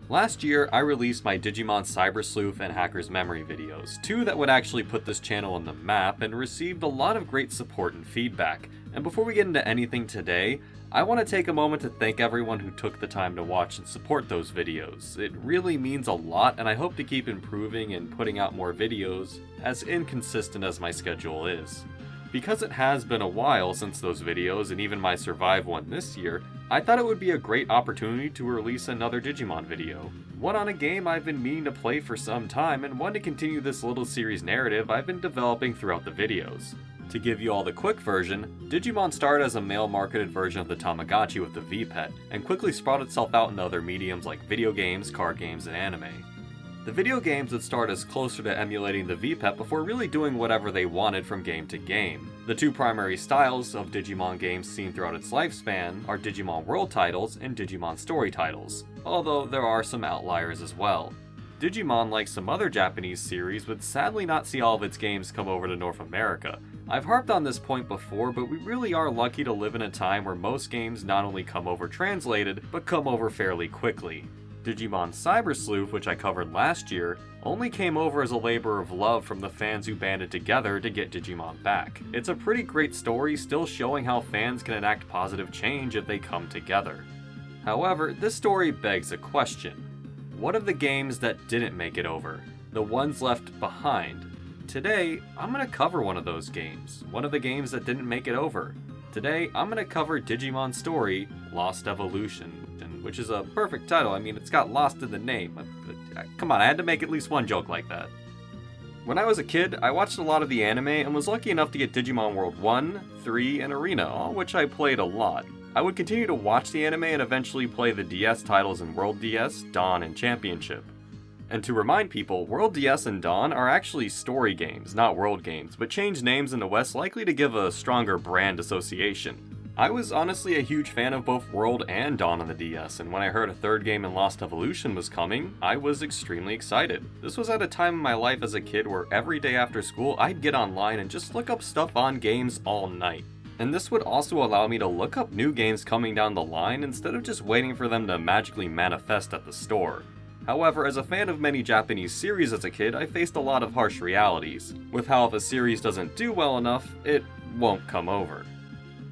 Last year, I released my Digimon Cyber Sleuth and Hacker's Memory videos, two that would actually put this channel on the map, and received a lot of great support and feedback. And before we get into anything today, I want to take a moment to thank everyone who took the time to watch and support those videos. It really means a lot, and I hope to keep improving and putting out more videos, as inconsistent as my schedule is. Because it has been a while since those videos, and even my Survive one this year, I thought it would be a great opportunity to release another Digimon video. One on a game I've been meaning to play for some time, and one to continue this little series narrative I've been developing throughout the videos. To give you all the quick version, Digimon started as a male-marketed version of the Tamagotchi with the V-Pet, and quickly sprouted itself out into other mediums like video games, card games, and anime. The video games would start as closer to emulating the V-Pet before really doing whatever they wanted from game to game. The two primary styles of Digimon games seen throughout its lifespan are Digimon World titles and Digimon Story titles, although there are some outliers as well. Digimon, like some other Japanese series, would sadly not see all of its games come over to North America. I've harped on this point before, but we really are lucky to live in a time where most games not only come over translated, but come over fairly quickly. Digimon Cyber Sleuth, which I covered last year, only came over as a labor of love from the fans who banded together to get Digimon back. It's a pretty great story, still showing how fans can enact positive change if they come together. However, this story begs a question. What of the games that didn't make it over? The ones left behind? Today, I'm going to cover one of those games. One of the games that didn't make it over. Today, I'm going to cover Digimon Story, Lost Evolution, which is a perfect title. I mean, it's got Lost in the name. Come on, I had to make at least one joke like that. When I was a kid, I watched a lot of the anime and was lucky enough to get Digimon World 1, 3, and Arena, all which I played a lot. I would continue to watch the anime and eventually play the DS titles in World DS, Dawn, and Championship. And to remind people, World DS and Dawn are actually story games, not world games, but changed names in the West likely to give a stronger brand association. I was honestly a huge fan of both World and Dawn on the DS, and when I heard a third game in Lost Evolution was coming, I was extremely excited. This was at a time in my life as a kid where every day after school I'd get online and just look up stuff on games all night. And this would also allow me to look up new games coming down the line instead of just waiting for them to magically manifest at the store. However, as a fan of many Japanese series as a kid, I faced a lot of harsh realities, with how if a series doesn't do well enough, it won't come over.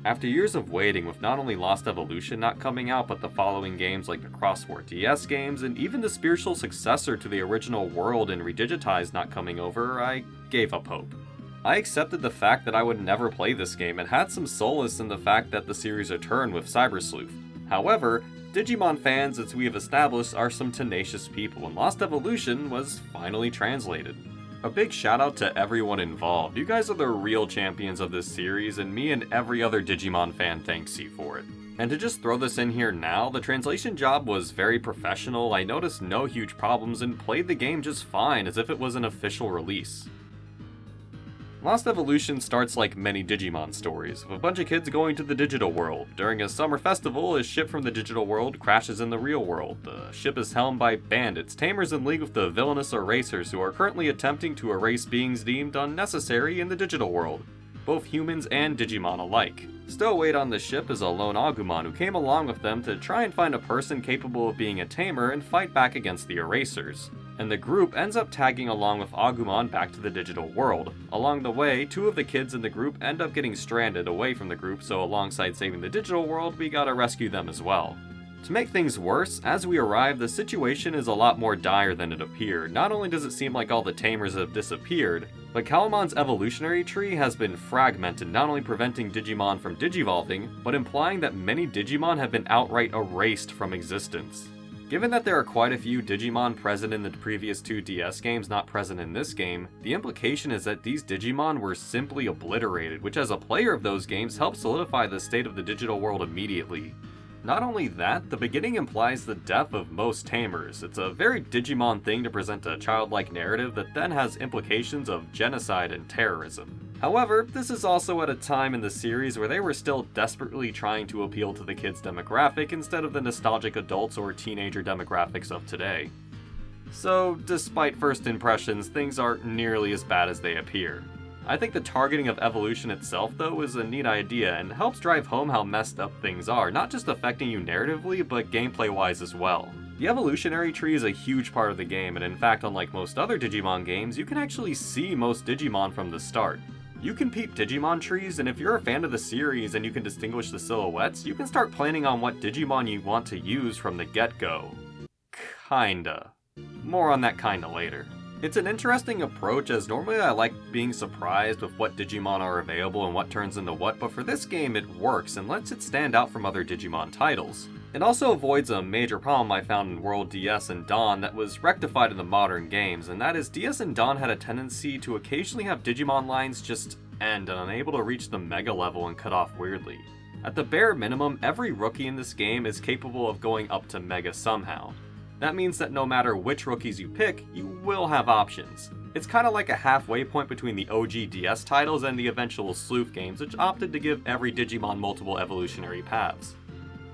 After years of waiting, with not only Lost Evolution not coming out, but the following games like the Crossword DS games, and even the spiritual successor to the original World and Redigitized not coming over, I gave up hope. I accepted the fact that I would never play this game and had some solace in the fact that the series returned with Cyber Sleuth. However, Digimon fans, as we have established, are some tenacious people, and Lost Evolution was finally translated. A big shout out to everyone involved. You guys are the real champions of this series, and me and every other Digimon fan thanks you for it. And to just throw this in here now, the translation job was very professional. I noticed no huge problems and played the game just fine as if it was an official release. Lost Evolution starts like many Digimon stories, with a bunch of kids going to the digital world. During a summer festival, a ship from the digital world crashes in the real world. The ship is helmed by bandits, tamers in league with the villainous erasers who are currently attempting to erase beings deemed unnecessary in the digital world, both humans and Digimon alike. Stowaway on the ship is a lone Agumon who came along with them to try and find a person capable of being a tamer and fight back against the erasers. And the group ends up tagging along with Agumon back to the digital world. Along the way, two of the kids in the group end up getting stranded away from the group, so alongside saving the digital world, we gotta rescue them as well. To make things worse, as we arrive, the situation is a lot more dire than it appeared. Not only does it seem like all the tamers have disappeared, but Kalamon's evolutionary tree has been fragmented, not only preventing Digimon from digivolving, but implying that many Digimon have been outright erased from existence. Given that there are quite a few Digimon present in the previous two DS games not present in this game, the implication is that these Digimon were simply obliterated, which as a player of those games helps solidify the state of the digital world immediately. Not only that, the beginning implies the death of most tamers. It's a very Digimon thing to present a childlike narrative that then has implications of genocide and terrorism. However, this is also at a time in the series where they were still desperately trying to appeal to the kids' demographic instead of the nostalgic adults or teenager demographics of today. So, despite first impressions, things aren't nearly as bad as they appear. I think the targeting of evolution itself, though, is a neat idea and helps drive home how messed up things are, not just affecting you narratively, but gameplay-wise as well. The evolutionary tree is a huge part of the game, and in fact, unlike most other Digimon games, you can actually see most Digimon from the start. You can peep Digimon trees, and if you're a fan of the series and you can distinguish the silhouettes, you can start planning on what Digimon you want to use from the get-go. Kinda. More on that kinda later. It's an interesting approach, as normally I like being surprised with what Digimon are available and what turns into what, but for this game it works and lets it stand out from other Digimon titles. It also avoids a major problem I found in World DS and Dawn that was rectified in the modern games, and that is DS and Dawn had a tendency to occasionally have Digimon lines just end and unable to reach the Mega level and cut off weirdly. At the bare minimum, every rookie in this game is capable of going up to Mega somehow. That means that no matter which rookies you pick, you will have options. It's kinda like a halfway point between the OG DS titles and the eventual Sleuth games, which opted to give every Digimon multiple evolutionary paths.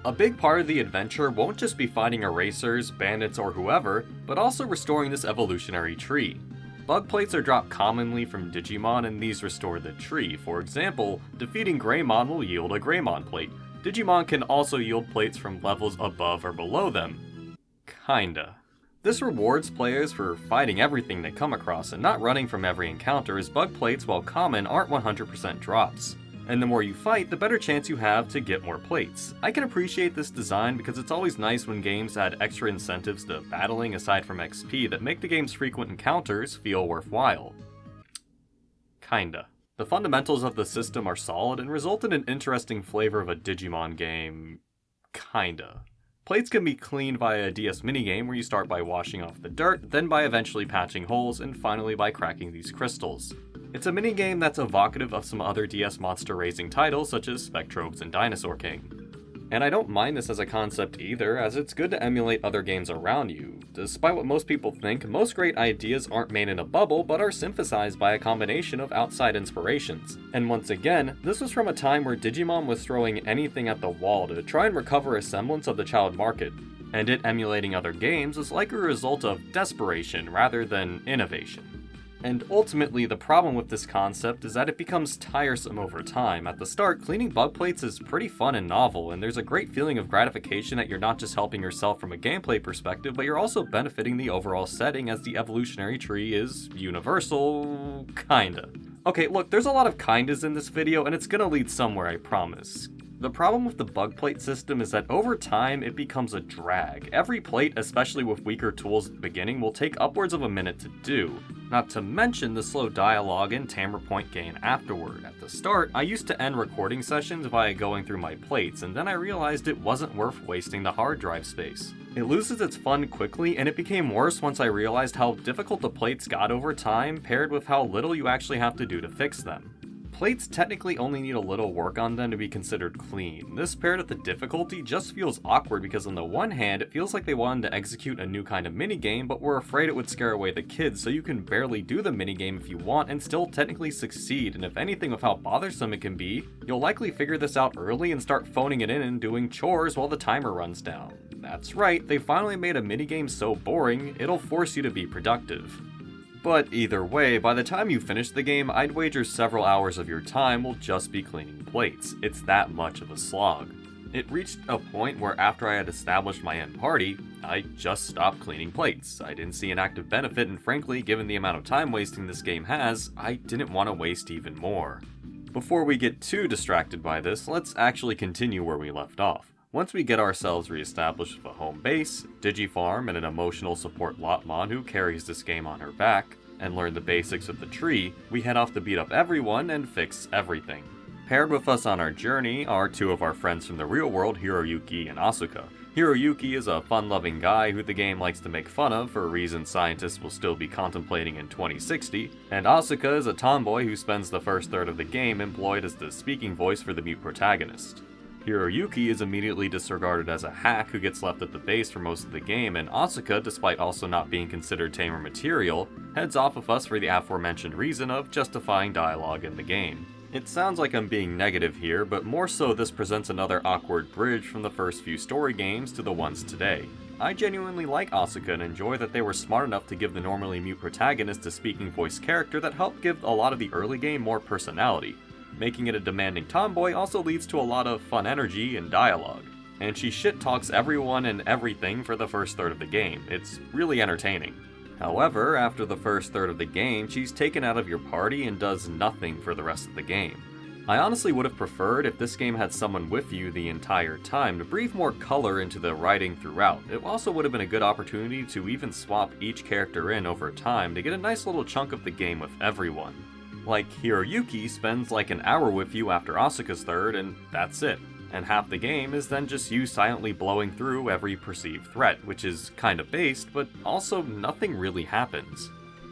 A big part of the adventure won't just be fighting erasers, bandits, or whoever, but also restoring this evolutionary tree. Bug plates are dropped commonly from Digimon, and these restore the tree. For example, defeating Greymon will yield a Greymon plate. Digimon can also yield plates from levels above or below them. Kinda. This rewards players for fighting everything they come across and not running from every encounter, as bug plates, while common, aren't 100% drops. And the more you fight, the better chance you have to get more plates. I can appreciate this design because it's always nice when games add extra incentives to battling aside from XP that make the game's frequent encounters feel worthwhile. Kinda. The fundamentals of the system are solid and result in an interesting flavor of a Digimon game. Kinda. Plates can be cleaned via a DS minigame where you start by washing off the dirt, then by eventually patching holes, and finally by cracking these crystals. It's a minigame that's evocative of some other DS monster-raising titles such as Spectrobes and Dinosaur King. And I don't mind this as a concept either, as it's good to emulate other games around you. Despite what most people think, most great ideas aren't made in a bubble, but are synthesized by a combination of outside inspirations. And once again, this was from a time where Digimon was throwing anything at the wall to try and recover a semblance of the child market. And it emulating other games is like a result of desperation rather than innovation. And ultimately, the problem with this concept is that it becomes tiresome over time. At the start, cleaning bug plates is pretty fun and novel, and there's a great feeling of gratification that you're not just helping yourself from a gameplay perspective, but you're also benefiting the overall setting, as the evolutionary tree is universal, kinda. Okay, look, there's a lot of kindas in this video, and it's gonna lead somewhere, I promise. The problem with the bug plate system is that over time it becomes a drag. Every plate, especially with weaker tools at the beginning, will take upwards of a minute to do. Not to mention the slow dialogue and timer point gain afterward. At the start, I used to end recording sessions via going through my plates, and then I realized it wasn't worth wasting the hard drive space. It loses its fun quickly, and it became worse once I realized how difficult the plates got over time, paired with how little you actually have to do to fix them. Plates technically only need a little work on them to be considered clean. This paired with the difficulty just feels awkward because on the one hand, it feels like they wanted to execute a new kind of minigame, but were afraid it would scare away the kids, so you can barely do the minigame if you want and still technically succeed, and if anything with how bothersome it can be, you'll likely figure this out early and start phoning it in and doing chores while the timer runs down. That's right, they finally made a minigame so boring, it'll force you to be productive. But either way, by the time you finish the game, I'd wager several hours of your time will just be cleaning plates. It's that much of a slog. It reached a point where after I had established my end party, I just stopped cleaning plates. I didn't see an active benefit, and frankly, given the amount of time wasting this game has, I didn't want to waste even more. Before we get too distracted by this, let's actually continue where we left off. Once we get ourselves re-established with a home base, Digifarm, and an emotional support Lotmon who carries this game on her back, and learn the basics of the tree, we head off to beat up everyone and fix everything. Paired with us on our journey are two of our friends from the real world, Hiroyuki and Asuka. Hiroyuki is a fun-loving guy who the game likes to make fun of for reasons scientists will still be contemplating in 2060, and Asuka is a tomboy who spends the first third of the game employed as the speaking voice for the mute protagonist. Hiroyuki is immediately disregarded as a hack who gets left at the base for most of the game, and Asuka, despite also not being considered tamer material, heads off with us for the aforementioned reason of justifying dialogue in the game. It sounds like I'm being negative here, but more so this presents another awkward bridge from the first few story games to the ones today. I genuinely like Asuka and enjoy that they were smart enough to give the normally mute protagonist a speaking voice character that helped give a lot of the early game more personality. Making it a demanding tomboy also leads to a lot of fun energy and dialogue. and she shit talks everyone and everything for the first third of the game. It's really entertaining. However, after the first third of the game, she's taken out of your party and does nothing for the rest of the game. I honestly would have preferred if this game had someone with you the entire time to breathe more color into the writing throughout. It also would have been a good opportunity to even swap each character in over time to get a nice little chunk of the game with everyone. Like, Hiroyuki spends like an hour with you after Asuka's third, and that's it. And half the game is then just you silently blowing through every perceived threat, which is kinda based, but also nothing really happens.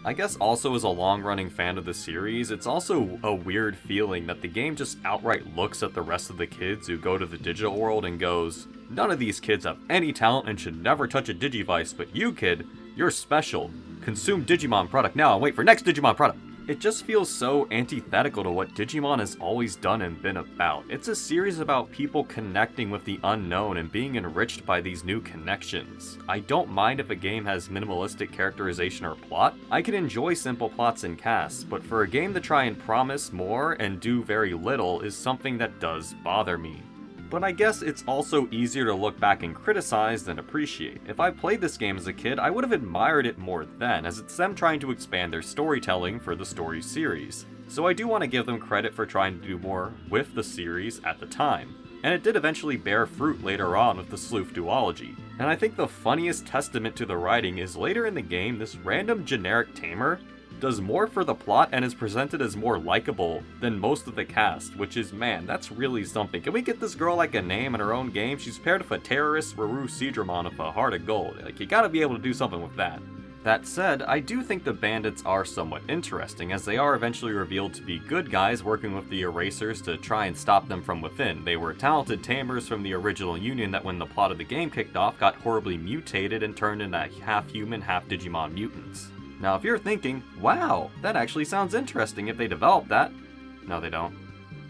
I guess also as a long-running fan of the series, it's also a weird feeling that the game just outright looks at the rest of the kids who go to the digital world and goes, none of these kids have any talent and should never touch a Digivice, but you kid, you're special. Consume Digimon product now and wait for next Digimon product. It just feels so antithetical to what Digimon has always done and been about. It's a series about people connecting with the unknown and being enriched by these new connections. I don't mind if a game has minimalistic characterization or plot. I can enjoy simple plots and casts, but for a game to try and promise more and do very little is something that does bother me. But I guess it's also easier to look back and criticize than appreciate. If I played this game as a kid, I would have admired it more then, as it's them trying to expand their storytelling for the story series. So I do want to give them credit for trying to do more with the series at the time. And it did eventually bear fruit later on with the Sleuth duology. And I think the funniest testament to the writing is later in the game, this random generic tamer does more for the plot and is presented as more likable than most of the cast, which is, man, that's really something. Can we get this girl like a name in her own game? She's paired with a terrorist Raru Seedramon with a heart of gold. Like, you gotta be able to do something with that. That said, I do think the bandits are somewhat interesting, as they are eventually revealed to be good guys working with the erasers to try and stop them from within. They were talented tamers from the original Union that when the plot of the game kicked off got horribly mutated and turned into half-human, half-Digimon mutants. Now if you're thinking, wow, that actually sounds interesting if they developed that. No, they don't.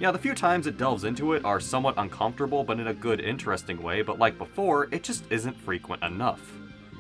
Yeah, the few times it delves into it are somewhat uncomfortable, but in a good, interesting way, but like before, it just isn't frequent enough.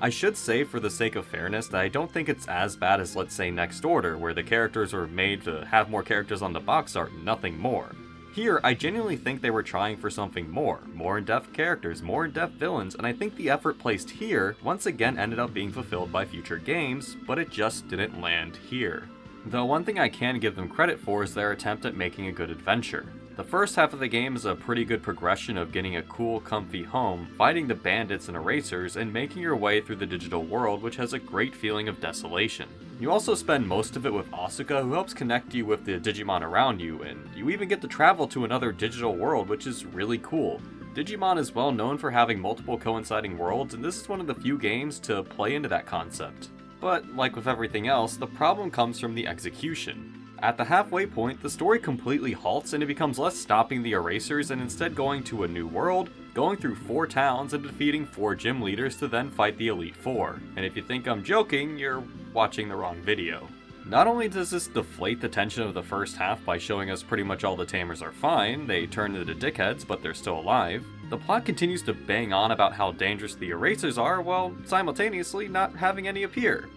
I should say, for the sake of fairness, that I don't think it's as bad as, let's say, Next Order, where the characters were made to have more characters on the box art and nothing more. Here, I genuinely think they were trying for something more in-depth characters, more in-depth villains, and I think the effort placed here once again ended up being fulfilled by future games, but it just didn't land here. Though one thing I can give them credit for is their attempt at making a good adventure. The first half of the game is a pretty good progression of getting a cool, comfy home, fighting the bandits and erasers, and making your way through the digital world, which has a great feeling of desolation. You also spend most of it with Asuka, who helps connect you with the Digimon around you, and you even get to travel to another digital world, which is really cool. Digimon is well known for having multiple coinciding worlds, and this is one of the few games to play into that concept. But, like with everything else, the problem comes from the execution. At the halfway point, the story completely halts and it becomes less stopping the erasers and instead going to a new world, going through 4 towns and defeating 4 gym leaders to then fight the Elite Four. And if you think I'm joking, you're watching the wrong video. Not only does this deflate the tension of the first half by showing us pretty much all the tamers are fine, they turn into dickheads but they're still alive, the plot continues to bang on about how dangerous the erasers are while simultaneously not having any appear.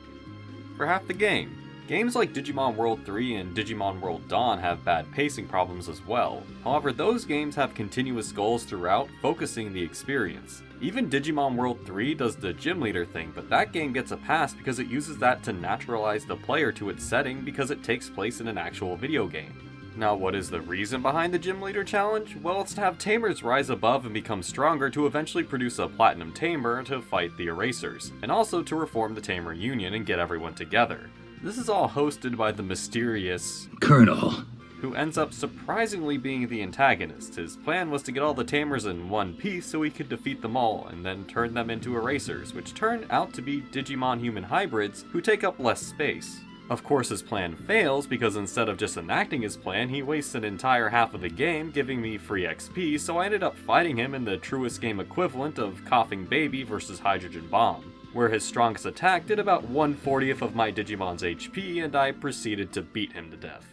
For half the game. Games like Digimon World 3 and Digimon World Dawn have bad pacing problems as well. However, those games have continuous goals throughout, focusing the experience. Even Digimon World 3 does the gym leader thing, but that game gets a pass because it uses that to naturalize the player to its setting because it takes place in an actual video game. Now, what is the reason behind the gym leader challenge? Well, it's to have tamers rise above and become stronger to eventually produce a platinum tamer to fight the erasers, and also to reform the tamer union and get everyone together. This is all hosted by the mysterious Colonel, who ends up surprisingly being the antagonist. His plan was to get all the tamers in one piece so he could defeat them all, and then turn them into erasers, which turn out to be Digimon-human hybrids who take up less space. Of course his plan fails, because instead of just enacting his plan, he wastes an entire half of the game giving me free XP, so I ended up fighting him in the truest game equivalent of Coughing Baby versus Hydrogen Bomb, where his strongest attack did about 1/40th of my Digimon's HP, and I proceeded to beat him to death.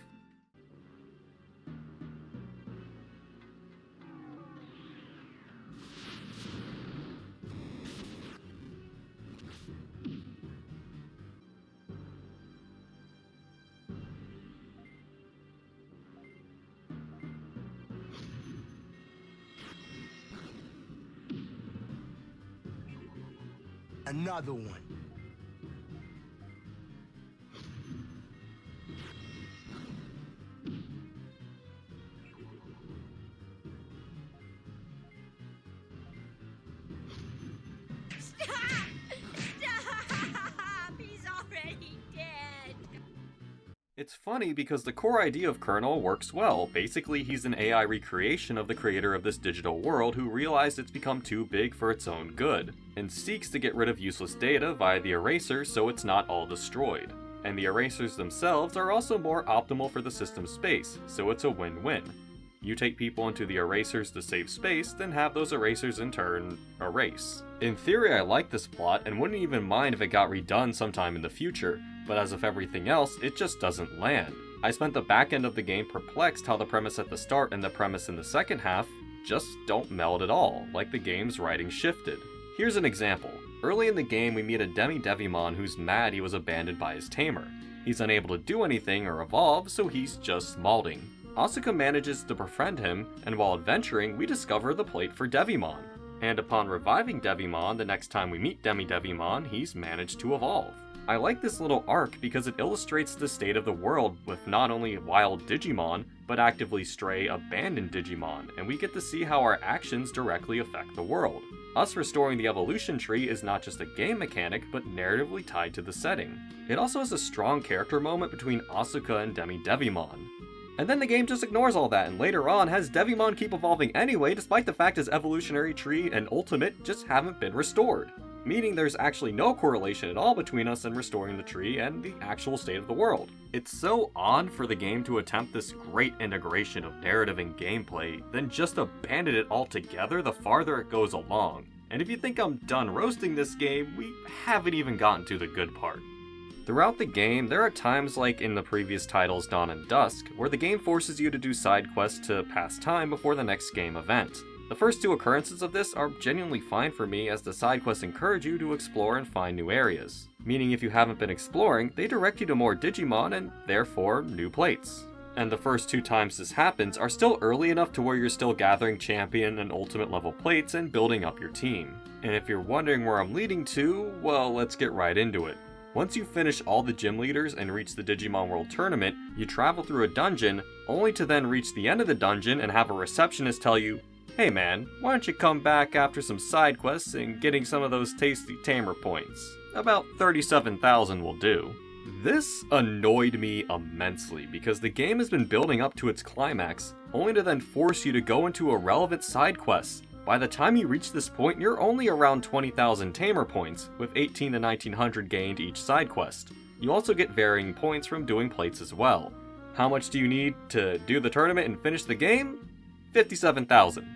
Another one. He's already dead. It's funny because the core idea of Colonel works well. Basically, he's an AI recreation of the creator of this digital world who realized it's become too big for its own good, and seeks to get rid of useless data via the eraser so it's not all destroyed. And the erasers themselves are also more optimal for the system's space, so it's a win-win. You take people into the erasers to save space, then have those erasers in turn erase. In theory, I like this plot and wouldn't even mind if it got redone sometime in the future, but as of everything else, it just doesn't land. I spent the back end of the game perplexed how the premise at the start and the premise in the second half just don't meld at all, like the game's writing shifted. Here's an example. Early in the game, we meet a Devimon who's mad he was abandoned by his tamer. He's unable to do anything or evolve, so he's just smalding. Asuka manages to befriend him, and while adventuring, we discover the plate for Devimon. And upon reviving Devimon, the next time we meet Devimon, he's managed to evolve. I like this little arc because it illustrates the state of the world with not only wild Digimon, but actively stray, abandoned Digimon, and we get to see how our actions directly affect the world. Us restoring the evolution tree is not just a game mechanic, but narratively tied to the setting. It also has a strong character moment between Asuka and Devimon. And then the game just ignores all that and later on has Devimon keep evolving anyway despite the fact his evolutionary tree and ultimate just haven't been restored. Meaning there's actually no correlation at all between us and restoring the tree and the actual state of the world. It's so odd for the game to attempt this great integration of narrative and gameplay, then just abandon it altogether the farther it goes along. And if you think I'm done roasting this game, we haven't even gotten to the good part. Throughout the game, there are times like in the previous titles Dawn and Dusk, where the game forces you to do side quests to pass time before the next game event. The first two occurrences of this are genuinely fine for me as the side quests encourage you to explore and find new areas. Meaning if you haven't been exploring, they direct you to more Digimon and therefore new plates. And the first two times this happens are still early enough to where you're still gathering champion and ultimate level plates and building up your team. And if you're wondering where I'm leading to, well, let's get right into it. Once you finish all the gym leaders and reach the Digimon World Tournament, you travel through a dungeon, only to then reach the end of the dungeon and have a receptionist tell you, "Hey man, why don't you come back after some side quests and getting some of those tasty tamer points? About 37,000 will do." This annoyed me immensely because the game has been building up to its climax, only to then force you to go into irrelevant side quests. By the time you reach this point, you're only around 20,000 tamer points, with 18 to 1900 gained each side quest. You also get varying points from doing plates as well. How much do you need to do the tournament and finish the game? 57,000.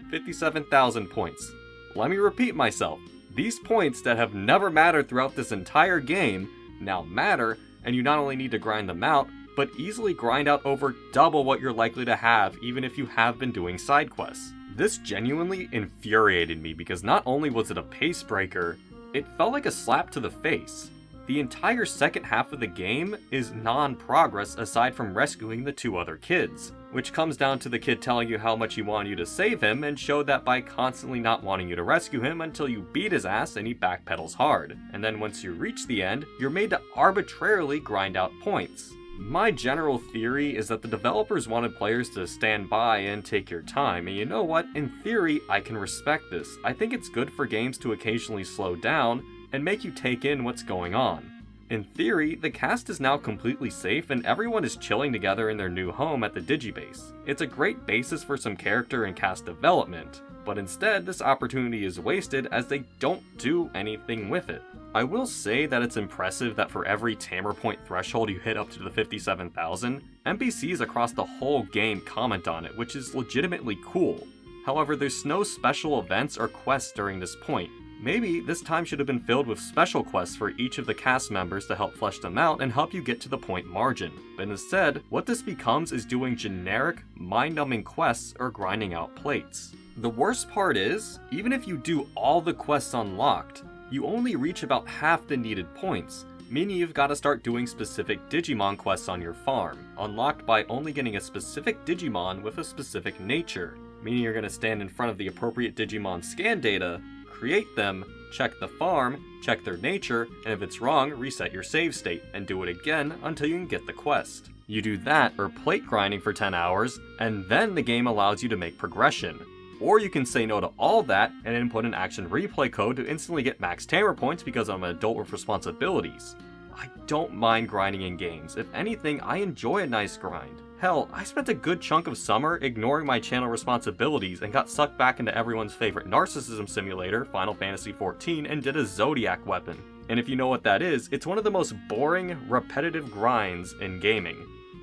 57,000 points. Let me repeat myself. These points that have never mattered throughout this entire game now matter, and you not only need to grind them out, but easily grind out over double what you're likely to have even if you have been doing side quests. This genuinely infuriated me because not only was it a pace breaker, it felt like a slap to the face. The entire second half of the game is non-progress aside from rescuing the two other kids, which comes down to the kid telling you how much he wanted you to save him and showed that by constantly not wanting you to rescue him until you beat his ass and he backpedals hard. And then once you reach the end, you're made to arbitrarily grind out points. My general theory is that the developers wanted players to stand by and take your time, and you know what? In theory, I can respect this. I think it's good for games to occasionally slow down and make you take in what's going on. In theory, the cast is now completely safe and everyone is chilling together in their new home at the Digibase. It's a great basis for some character and cast development, but instead this opportunity is wasted as they don't do anything with it. I will say that it's impressive that for every tamer point threshold you hit up to the 57,000, NPCs across the whole game comment on it, which is legitimately cool. However, there's no special events or quests during this point. Maybe this time should have been filled with special quests for each of the cast members to help flesh them out and help you get to the point margin. But instead, what this becomes is doing generic, mind-numbing quests or grinding out plates. The worst part is, even if you do all the quests unlocked, you only reach about half the needed points, meaning you've got to start doing specific Digimon quests on your farm, unlocked by only getting a specific Digimon with a specific nature, meaning you're going to stand in front of the appropriate Digimon scan data, create them, check the farm, check their nature, and if it's wrong, reset your save state, and do it again until you can get the quest. You do that or plate grinding for 10 hours, and then the game allows you to make progression. Or you can say no to all that and input an action replay code to instantly get max tamer points because I'm an adult with responsibilities. I don't mind grinding in games. If anything, I enjoy a nice grind. Hell, I spent a good chunk of summer ignoring my channel responsibilities and got sucked back into everyone's favorite narcissism simulator, Final Fantasy XIV, and did a Zodiac weapon. And if you know what that is, it's one of the most boring, repetitive grinds in gaming.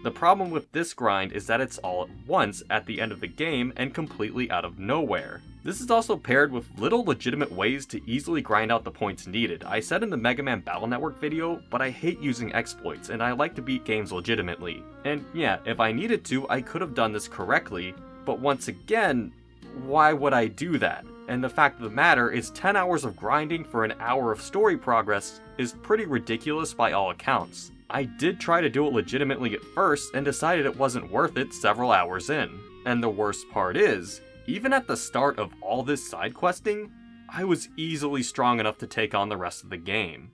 The problem with this grind is that it's all at once at the end of the game and completely out of nowhere. This is also paired with little legitimate ways to easily grind out the points needed. I said in the Megaman Battle Network video, but I hate using exploits and I like to beat games legitimately. And yeah, if I needed to, I could have done this correctly, but once again, why would I do that? And the fact of the matter is 10 hours of grinding for an hour of story progress is pretty ridiculous by all accounts. I did try to do it legitimately at first and decided it wasn't worth it several hours in. And the worst part is, even at the start of all this side questing, I was easily strong enough to take on the rest of the game.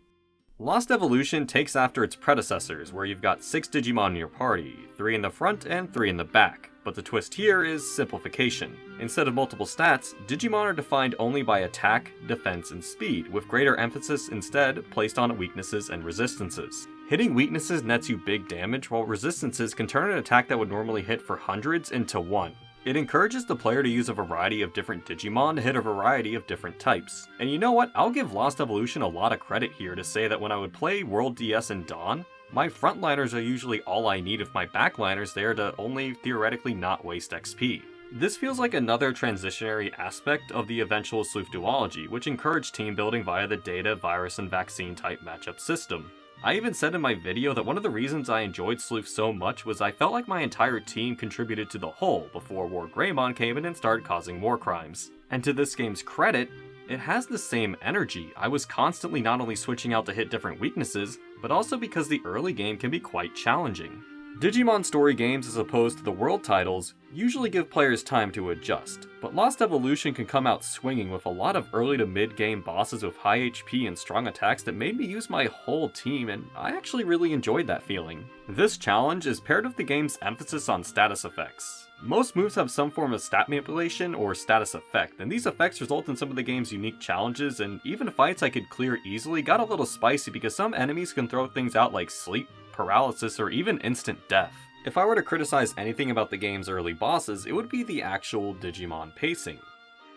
Lost Evolution takes after its predecessors, where you've got 6 Digimon in your party, 3 in the front and 3 in the back. But the twist here is simplification. Instead of multiple stats, Digimon are defined only by attack, defense, and speed, with greater emphasis instead placed on weaknesses and resistances. Hitting weaknesses nets you big damage, while resistances can turn an attack that would normally hit for hundreds into 1. It encourages the player to use a variety of different Digimon to hit a variety of different types. And you know what, I'll give Lost Evolution a lot of credit here to say that when I would play World DS and Dawn, my frontliners are usually all I need with my backliners there to only theoretically not waste XP. This feels like another transitionary aspect of the eventual Sleuth duology, which encouraged team building via the data, virus, and vaccine type matchup system. I even said in my video that one of the reasons I enjoyed Sleuth so much was I felt like my entire team contributed to the whole before War Greymon came in and started causing war crimes. And to this game's credit, it has the same energy. I was constantly not only switching out to hit different weaknesses, but also because the early game can be quite challenging. Digimon story games, as opposed to the world titles, usually give players time to adjust, but Lost Evolution can come out swinging with a lot of early to mid-game bosses with high HP and strong attacks that made me use my whole team, and I actually really enjoyed that feeling. This challenge is paired with the game's emphasis on status effects. Most moves have some form of stat manipulation or status effect, and these effects result in some of the game's unique challenges, and even fights I could clear easily got a little spicy because some enemies can throw things out like sleep, paralysis, or even instant death. If I were to criticize anything about the game's early bosses, it would be the actual Digimon pacing.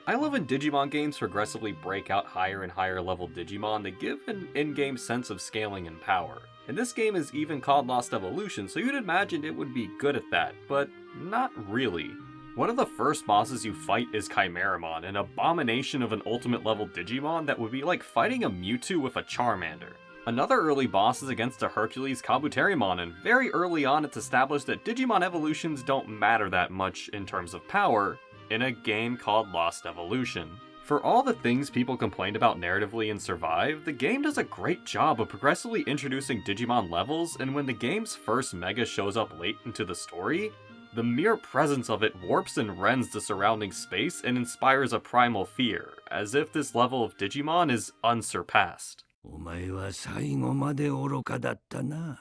I love when Digimon games progressively break out higher and higher level Digimon that give an in-game sense of scaling and power. And this game is even called Lost Evolution, so you'd imagine it would be good at that, but not really. One of the first bosses you fight is Chimeramon, an abomination of an ultimate level Digimon that would be like fighting a Mewtwo with a Charmander. Another early boss is against a Hercules Kabuterimon, and very early on it's established that Digimon evolutions don't matter that much in terms of power in a game called Lost Evolution. For all the things people complained about narratively in Survive, the game does a great job of progressively introducing Digimon levels, and when the game's first Mega shows up late into the story, the mere presence of it warps and rends the surrounding space and inspires a primal fear, as if this level of Digimon is unsurpassed. お前は最後まで愚かだったな。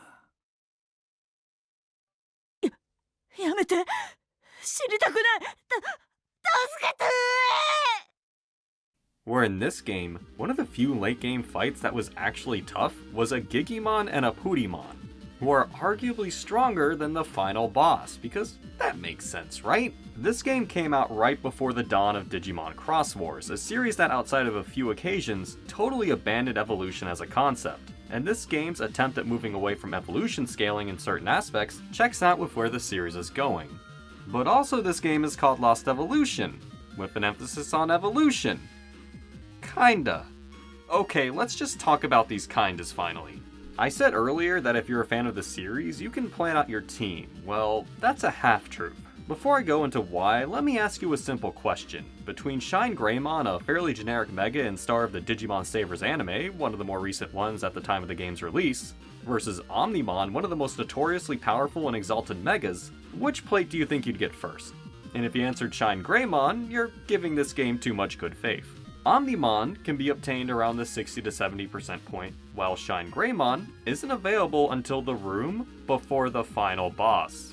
やめて。死にたくない。助けて。 Where in this game, one of the few late game fights that was actually tough was a Gigimon and a Hudimon, who are arguably stronger than the final boss, because that makes sense, right? This game came out right before the dawn of Digimon Cross Wars, a series that outside of a few occasions, totally abandoned evolution as a concept. And this game's attempt at moving away from evolution scaling in certain aspects checks out with where the series is going. But also this game is called Lost Evolution, with an emphasis on evolution. Kinda. Okay, let's just talk about these kindas finally. I said earlier that if you're a fan of the series, you can plan out your team. Well, that's a half-truth. Before I go into why, let me ask you a simple question. Between Shine Greymon, a fairly generic mega and star of the Digimon Savers anime, one of the more recent ones at the time of the game's release, versus Omnimon, one of the most notoriously powerful and exalted megas, which plate do you think you'd get first? And if you answered Shine Greymon, you're giving this game too much good faith. Omnimon can be obtained around the 60 to 70% point, while Shine Greymon isn't available until the room before the final boss.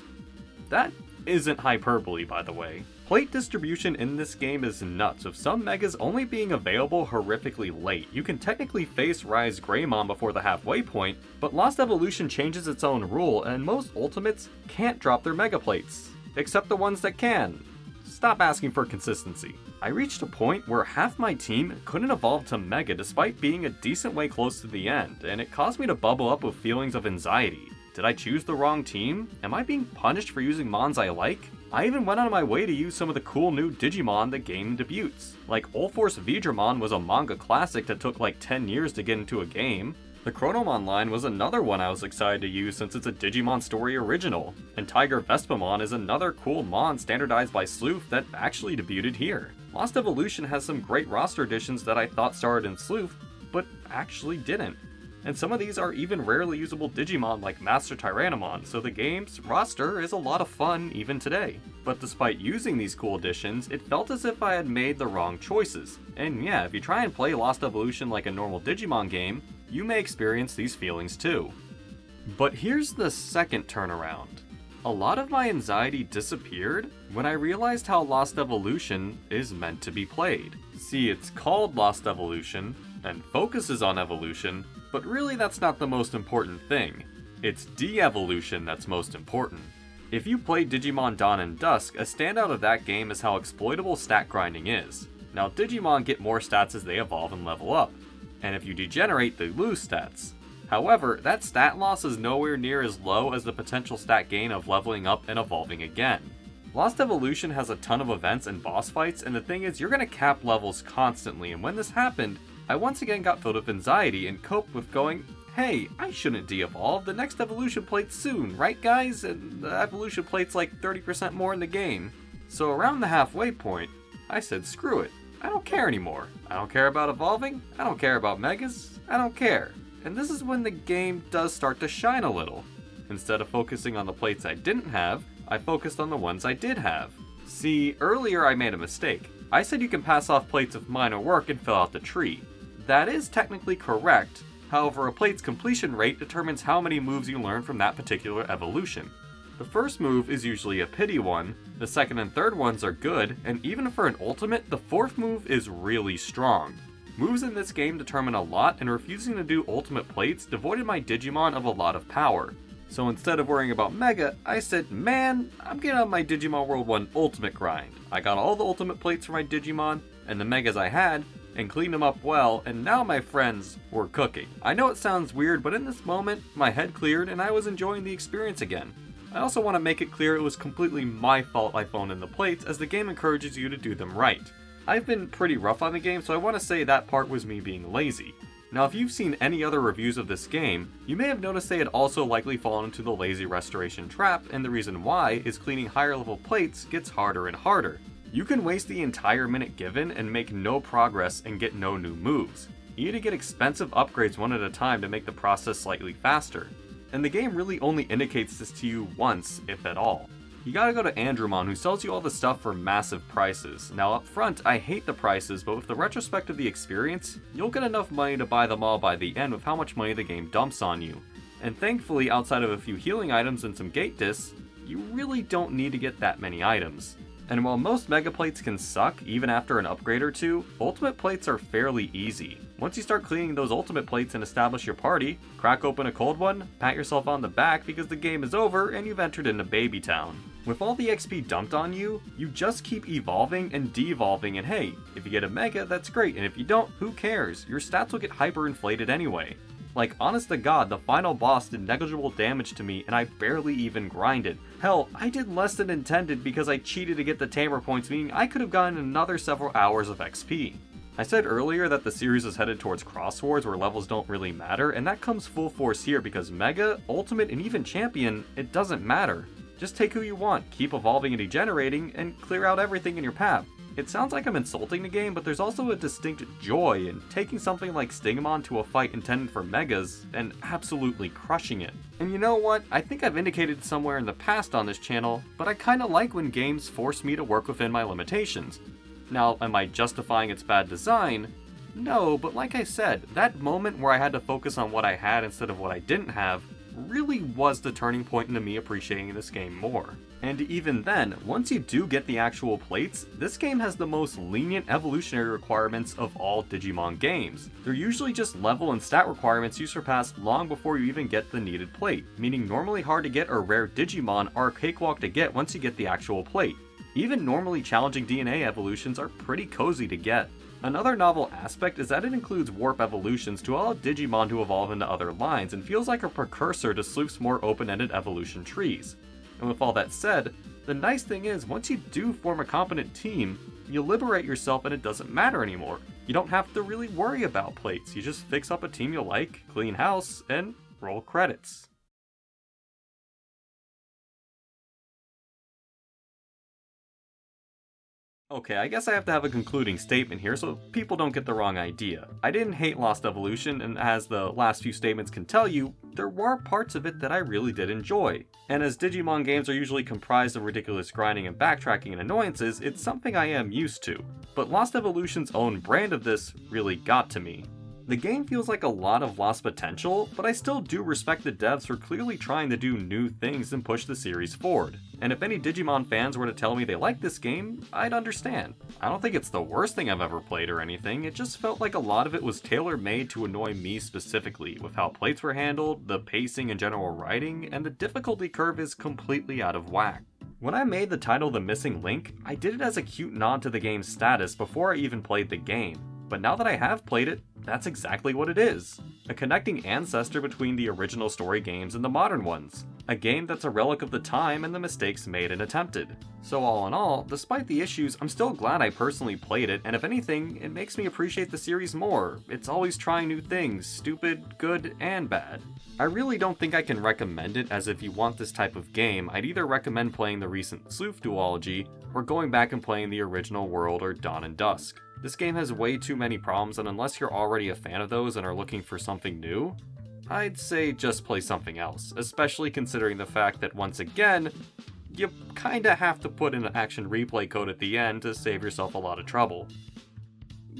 That isn't hyperbole, by the way. Plate distribution in this game is nuts, with some Megas only being available horrifically late. You can technically face Rise Greymon before the halfway point, but Lost Evolution changes its own rule, and most Ultimates can't drop their Mega Plates, except the ones that can. Stop asking for consistency. I reached a point where half my team couldn't evolve to Mega despite being a decent way close to the end, and it caused me to bubble up with feelings of anxiety. Did I choose the wrong team? Am I being punished for using mons I like? I even went out of my way to use some of the cool new Digimon the game debuts. Like Ulforce Vidramon was a manga classic that took like 10 years to get into a game. The Chronomon line was another one I was excited to use since it's a Digimon story original. And Tiger Vespamon is another cool mon standardized by Sleuth that actually debuted here. Lost Evolution has some great roster additions that I thought started in Sleuth, but actually didn't. And some of these are even rarely usable Digimon like Master Tyrannomon, so the game's roster is a lot of fun even today. But despite using these cool additions, it felt as if I had made the wrong choices. And yeah, if you try and play Lost Evolution like a normal Digimon game, you may experience these feelings too. But here's the second turnaround. A lot of my anxiety disappeared when I realized how Lost Evolution is meant to be played. See, it's called Lost Evolution, and focuses on evolution, but really that's not the most important thing. It's de-evolution that's most important. If you play Digimon Dawn and Dusk, a standout of that game is how exploitable stat grinding is. Now Digimon get more stats as they evolve and level up, and if you degenerate they lose stats. However, that stat loss is nowhere near as low as the potential stat gain of leveling up and evolving again. Lost Evolution has a ton of events and boss fights, and the thing is you're going to cap levels constantly, and when this happened, I once again got filled with anxiety and coped with going, hey, I shouldn't de-evolve, the next evolution plate's soon, right guys? And the evolution plate's like 30% more in the game. So around the halfway point, I said screw it, I don't care anymore. I don't care about evolving, I don't care about megas, I don't care. And this is when the game does start to shine a little. Instead of focusing on the plates I didn't have, I focused on the ones I did have. See, earlier I made a mistake. I said you can pass off plates of minor work and fill out the tree. That is technically correct, however a plate's completion rate determines how many moves you learn from that particular evolution. The first move is usually a pity one, the second and third ones are good, and even for an ultimate, the fourth move is really strong. Moves in this game determine a lot, and refusing to do ultimate plates devoided my Digimon of a lot of power. So instead of worrying about Mega, I said, man, I'm getting on my Digimon World 1 ultimate grind. I got all the ultimate plates for my Digimon, and the Megas I had, and cleaned them up well, and now my friends were cooking. I know it sounds weird, but in this moment, my head cleared and I was enjoying the experience again. I also want to make it clear it was completely my fault I phoned in the plates, as the game encourages you to do them right. I've been pretty rough on the game, so I want to say that part was me being lazy. Now if you've seen any other reviews of this game, you may have noticed they had also likely fallen into the lazy restoration trap, and the reason why is cleaning higher level plates gets harder and harder. You can waste the entire minute given and make no progress and get no new moves. You need to get expensive upgrades one at a time to make the process slightly faster. And the game really only indicates this to you once, if at all. You gotta go to Andromon, who sells you all the stuff for massive prices. Now up front, I hate the prices, but with the retrospect of the experience, you'll get enough money to buy them all by the end with how much money the game dumps on you. And thankfully, outside of a few healing items and some gate discs, you really don't need to get that many items. And while most Mega Plates can suck even after an upgrade or two, Ultimate Plates are fairly easy. Once you start cleaning those Ultimate Plates and establish your party, crack open a cold one, pat yourself on the back because the game is over and you've entered into Baby Town. With all the XP dumped on you, you just keep evolving and de-evolving, and hey, if you get a Mega, that's great, and if you don't, who cares? Your stats will get hyperinflated anyway. Like, honest to god, the final boss did negligible damage to me and I barely even grinded. Hell, I did less than intended because I cheated to get the Tamer points, meaning I could have gotten another several hours of XP. I said earlier that the series is headed towards Cross Swords where levels don't really matter, and that comes full force here because Mega, Ultimate, and even Champion, it doesn't matter. Just take who you want, keep evolving and degenerating, and clear out everything in your path. It sounds like I'm insulting the game, but there's also a distinct joy in taking something like Stingmon to a fight intended for Megas and absolutely crushing it. And you know what? I think I've indicated somewhere in the past on this channel, but I kinda like when games force me to work within my limitations. Now, am I justifying its bad design? No, but like I said, that moment where I had to focus on what I had instead of what I didn't have really was the turning point into me appreciating this game more. And even then, once you do get the actual plates, this game has the most lenient evolutionary requirements of all Digimon games. They're usually just level and stat requirements you surpass long before you even get the needed plate, meaning normally hard to get or rare Digimon are a cakewalk to get once you get the actual plate. Even normally challenging DNA evolutions are pretty cozy to get. Another novel aspect is that it includes warp evolutions to allow Digimon to evolve into other lines and feels like a precursor to Sleuth's more open-ended evolution trees. And with all that said, the nice thing is once you do form a competent team, you liberate yourself and it doesn't matter anymore. You don't have to really worry about plates, you just fix up a team you like, clean house, and roll credits. Okay, I guess I have to have a concluding statement here so people don't get the wrong idea. I didn't hate Lost Evolution, and as the last few statements can tell you, there were parts of it that I really did enjoy. And as Digimon games are usually comprised of ridiculous grinding and backtracking and annoyances, it's something I am used to. But Lost Evolution's own brand of this really got to me. The game feels like a lot of lost potential, but I still do respect the devs for clearly trying to do new things and push the series forward. And if any Digimon fans were to tell me they like this game, I'd understand. I don't think it's the worst thing I've ever played or anything, it just felt like a lot of it was tailor-made to annoy me specifically, with how plates were handled, the pacing and general writing, and the difficulty curve is completely out of whack. When I made the title The Missing Link, I did it as a cute nod to the game's status before I even played the game. But now that I have played it, that's exactly what it is. A connecting ancestor between the original story games and the modern ones. A game that's a relic of the time and the mistakes made and attempted. So all in all, despite the issues, I'm still glad I personally played it, and if anything, it makes me appreciate the series more. It's always trying new things, stupid, good, and bad. I really don't think I can recommend it, as if you want this type of game, I'd either recommend playing the recent Sleuth duology, or going back and playing the original World or Dawn and Dusk. This game has way too many problems, and unless you're already a fan of those and are looking for something new, I'd say just play something else, especially considering the fact that once again, you kinda have to put in an action replay code at the end to save yourself a lot of trouble.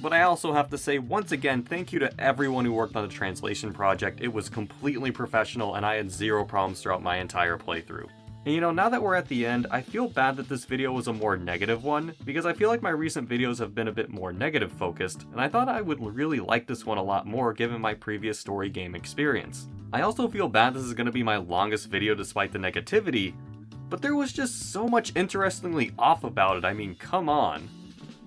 But I also have to say once again, thank you to everyone who worked on the translation project. It was completely professional and I had zero problems throughout my entire playthrough. And you know, now that we're at the end, I feel bad that this video was a more negative one, because I feel like my recent videos have been a bit more negative focused, and I thought I would really like this one a lot more given my previous story game experience. I also feel bad this is going to be my longest video despite the negativity, but there was just so much interestingly off about it, I mean, come on.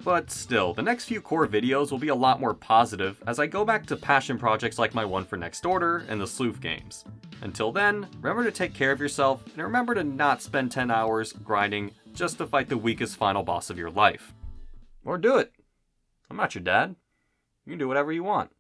But still, the next few core videos will be a lot more positive as I go back to passion projects like my one for Next Order and the Sleuth games. Until then, remember to take care of yourself, and remember to not spend 10 hours grinding just to fight the weakest final boss of your life. Or do it. I'm not your dad. You can do whatever you want.